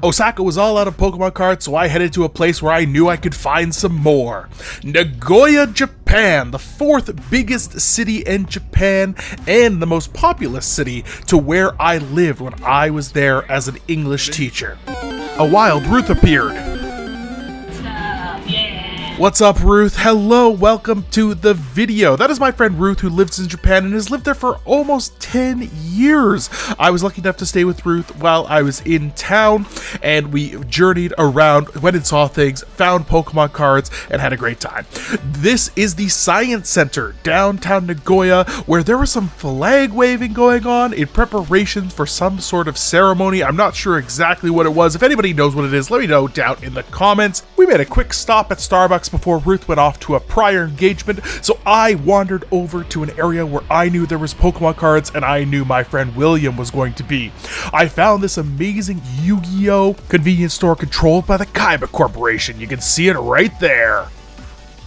Osaka was all out of Pokemon cards, so I headed to a place where I knew I could find some more. Nagoya, Japan, the 4th biggest city in Japan and the most populous city to where I lived when I was there as an English teacher. A wild Ruth appeared. What's up, Ruth? Hello, welcome to the video. That is my friend Ruth, who lives in Japan and has lived there for almost 10 years. I was lucky enough to stay with Ruth while I was in town, and we journeyed around, went and saw things, found Pokemon cards, and had a great time. This is the Science Center, downtown Nagoya, where there was some flag waving going on in preparation for some sort of ceremony. I'm not sure exactly what it was. If anybody knows what it is, let me know down in the comments. We made a quick stop at Starbucks before Ruth went off to a prior engagement, so I wandered over to an area where I knew there was Pokemon cards and I knew my friend William was going to be. I found this amazing Yu-Gi-Oh! Convenience store controlled by the Kaiba Corporation. You can see it right there.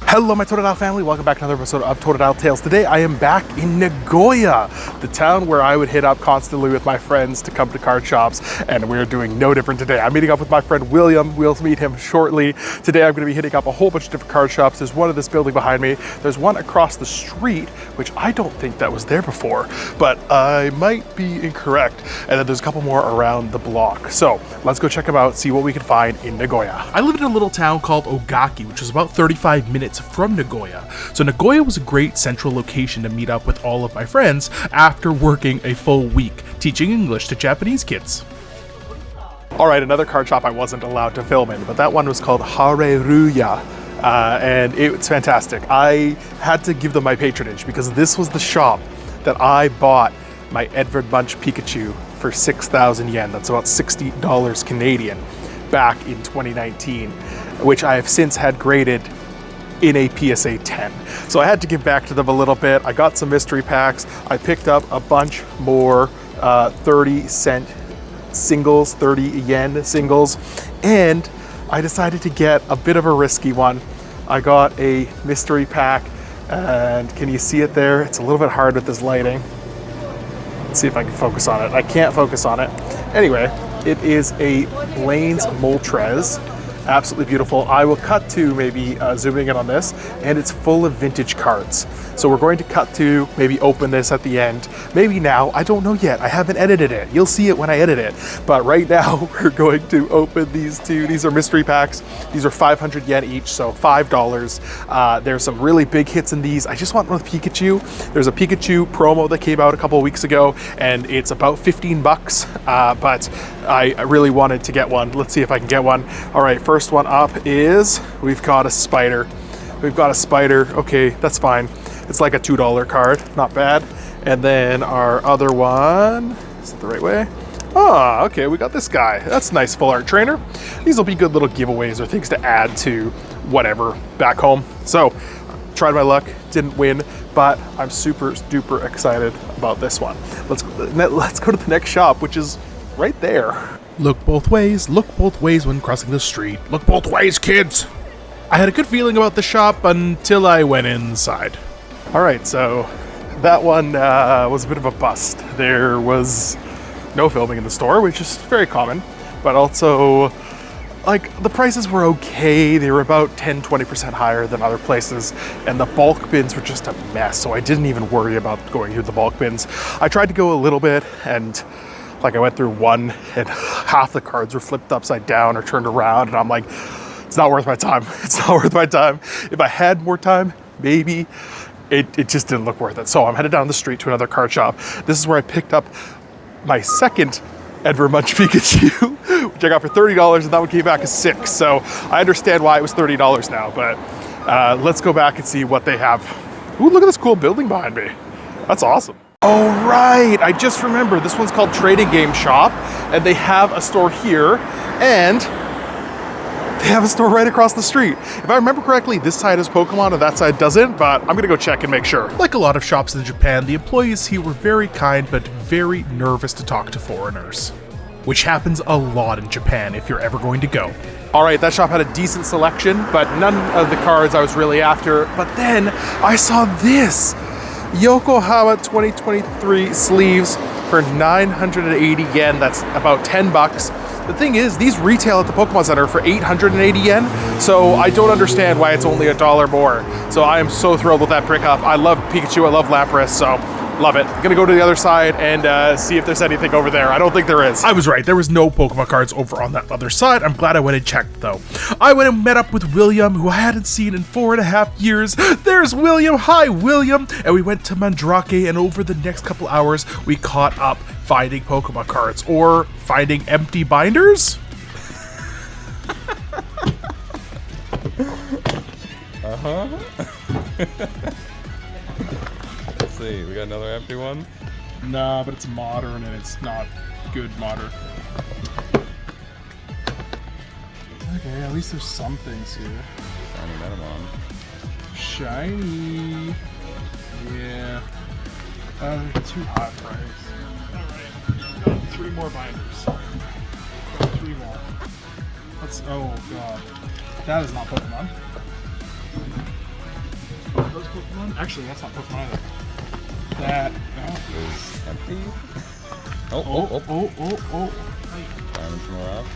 Hello my Totodile family, welcome back to another episode of Totodile Tales. Today I am back in Nagoya, the town where I would hit up constantly with my friends to come to card shops, and we're doing no different today. I'm meeting up with my friend William. We'll meet him shortly. Today I'm going to be hitting up a whole bunch of different card shops. There's one in this building behind me. There's one across the street, which I don't think that was there before, but I might be incorrect. And then there's a couple more around the block. So let's go check them out, see what we can find in Nagoya. I live in a little town called Ogaki, which is about 35 minutes from Nagoya. So Nagoya was a great central location to meet up with all of my friends after working a full week teaching English to Japanese kids. Alright, another card shop I wasn't allowed to film in, but that one was called Haruya. And it's fantastic. I had to give them my patronage because this was the shop that I bought my Edward Munch Pikachu for 6,000 yen. That's about $60 Canadian back in 2019, which I have since had graded in a PSA 10. So I had to give back to them a little bit. I got some mystery packs. I picked up a bunch more 30-cent singles, 30 yen singles, and I decided to get a bit of a risky one. I got a mystery pack, and can you see it there? It's a little bit hard with this lighting. Let's see if I can focus on it. I can't focus on it. Anyway, it is a Blaine's Moltres. Absolutely beautiful. I will cut to maybe zooming in on this, and it's full of vintage cards. So we're going to cut to maybe open this at the end. Maybe now, I don't know yet. I haven't edited it. You'll see it when I edit it. But right now, we're going to open these two. These are mystery packs. These are 500 yen each, so $5. There's some really big hits in these. I just want one with Pikachu. There's a Pikachu promo that came out a couple of weeks ago, and it's about 15 bucks, but I really wanted to get one. Let's see if I can get one. All right, first one up is, we've got a spider. We've got a spider. Okay, that's fine. It's like a $2 card, not bad. And then our other one, is it the right way? Ah, okay, we got this guy. That's a nice full art trainer. These will be good little giveaways or things to add to whatever back home. So, tried my luck, didn't win, but I'm super duper excited about this one. Let's go to the next shop, which is right there. Look both ways when crossing the street. Look both ways, kids! I had a good feeling about the shop until I went inside. Alright, so that one was a bit of a bust. There was no filming in the store, which is very common, but also, like, the prices were okay. They were about 10-20% higher than other places, and the bulk bins were just a mess, so I didn't even worry about going through the bulk bins. I tried to go a little bit, and like I went through one, and half the cards were flipped upside down or turned around, and I'm like, it's not worth my time. It's not worth my time. If I had more time, maybe. It just didn't look worth it. So I'm headed down the street to another card shop. This is where I picked up my second Edward Munch Pikachu, which I got for $30, and that one came back as $6. So I understand why it was $30 now, but let's go back and see what they have. Ooh, look at this cool building behind me. That's awesome. Oh, right, I just remembered. This one's called Trading Game Shop, and they have a store here, and they have a store right across the street. If I remember correctly, this side has Pokemon and that side doesn't, but I'm gonna go check and make sure. Like a lot of shops in Japan, the employees here were very kind, but very nervous to talk to foreigners, which happens a lot in Japan if you're ever going to go. All right, that shop had a decent selection, but none of the cards I was really after. But then I saw this Yokohama 2023 sleeves for 980 yen. That's about 10 bucks. The thing is, these retail at the Pokemon Center for 880 yen, so I don't understand why it's only $1 more. So I am so thrilled with that pickup. I love Pikachu, I love Lapras, so love it. I'm gonna go to the other side and see if there's anything over there. I don't think there is. I was right, there was no Pokemon cards over on that other side. I'm glad I went and checked though. I went and met up with William, who I hadn't seen in 4.5 years. There's William, hi William! And we went to Mandrake, and over the next couple hours, we caught up finding Pokemon cards, or finding empty binders? Let's see, we got another empty one? Nah, but it's modern and it's not good modern. Okay, at least there's some things here. Shiny Metamon. Shiny. Yeah. Too high price. Alright, got 3 more binders. Got 3 more. Let's, oh god. That is not Pokemon. Those Pokemon? Actually, that's not Pokemon either. That is empty. Diamond from around.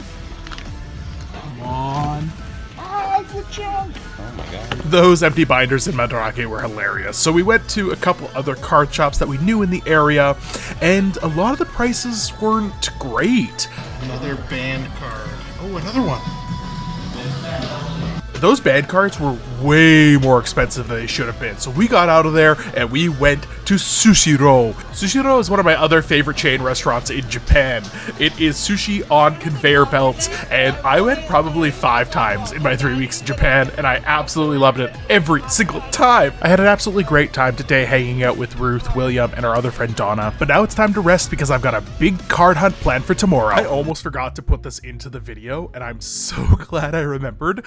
Come on. Ah, the junk! Oh my god. Those empty binders in Mandrake were hilarious. So we went to a couple other card shops that we knew in the area, and a lot of the prices weren't great. Another band card. Oh, another one. Those band cards were way more expensive than they should have been. So we got out of there and we went to Sushiro. Sushiro is one of my other favorite chain restaurants in Japan. It is sushi on conveyor belts, and I went probably 5 times in my 3 weeks in Japan, and I absolutely loved it every single time. I had an absolutely great time today hanging out with Ruth, William, and our other friend Donna, but now it's time to rest because I've got a big card hunt planned for tomorrow. I almost forgot to put this into the video, and I'm so glad I remembered.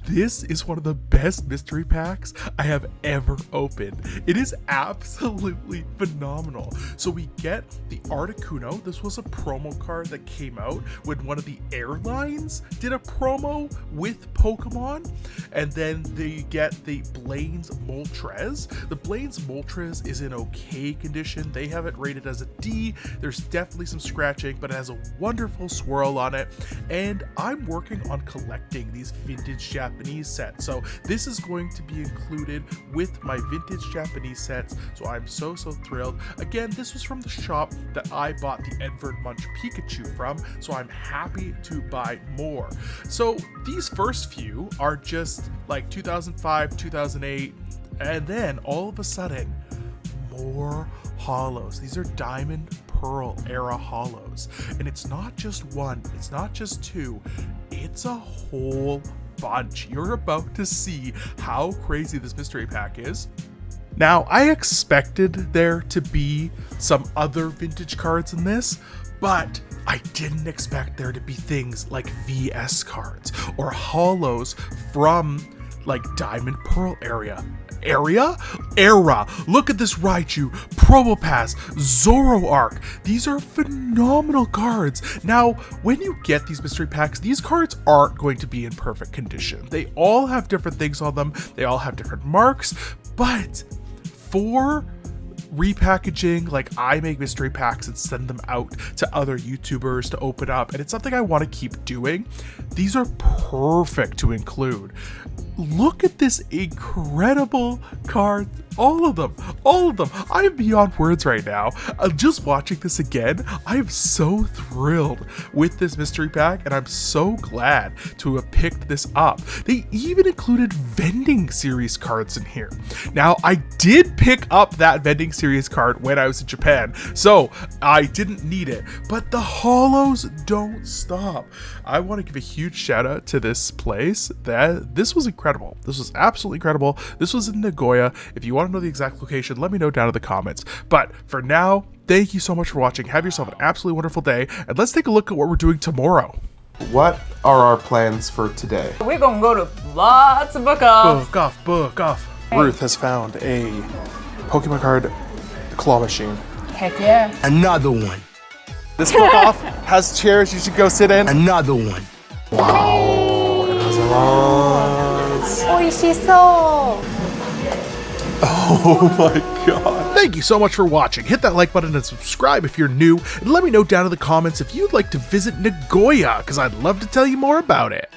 This is one of the best mystery packs I have ever opened. It is absolutely phenomenal. So we get the Articuno. This was a promo card that came out when one of the airlines did a promo with Pokemon. And then they get the Blaine's Moltres. The Blaine's Moltres is in okay condition. They have it rated as a D. There's definitely some scratching, but it has a wonderful swirl on it. And I'm working on collecting these vintage Japanese sets. So this is going to be included with my vintage Japanese sets. So I'm so thrilled. Again, this was from the shop that I bought the Edward Munch Pikachu from. So I'm happy to buy more. So these first few are just like 2005, 2008, and then all of a sudden, more holos. These are Diamond Pearl era holos, and it's not just one, it's not just 2, it's a whole bunch. You're about to see how crazy this mystery pack is. Now, I expected there to be some other vintage cards in this, but I didn't expect there to be things like VS cards or holos from like Diamond Pearl era. Look at this Raichu, Probopass, Zoroark. These are phenomenal cards. Now, when you get these mystery packs, these cards aren't going to be in perfect condition. They all have different things on them. They all have different marks, but for repackaging, like I make mystery packs and send them out to other YouTubers to open up, and it's something I want to keep doing. These are perfect to include. Look at this incredible card. All of them. I am beyond words right now. Just watching this again, I am so thrilled with this mystery pack, and I'm so glad to have picked this up. They even included vending series cards in here. Now, I did pick up that vending series card when I was in Japan, so I didn't need it, but the holos don't stop. I want to give a huge shout out to this place. This was incredible. This was absolutely incredible. This was in Nagoya. If you want to know the exact location, let me know down in the comments. But for now, thank you so much for watching. Have yourself an absolutely wonderful day, and let's take a look at what we're doing tomorrow. What are our plans for today? We're gonna go to lots of book offs. Book off. Ruth has found a Pokemon card claw machine. Heck yeah. Another one. This book off has chairs you should go sit in. Another one. Wow. It has a lot. Oishishou. Oh my god. Thank you so much for watching. Hit that like button and subscribe if you're new, and let me know down in the comments if you'd like to visit Nagoya, because I'd love to tell you more about it.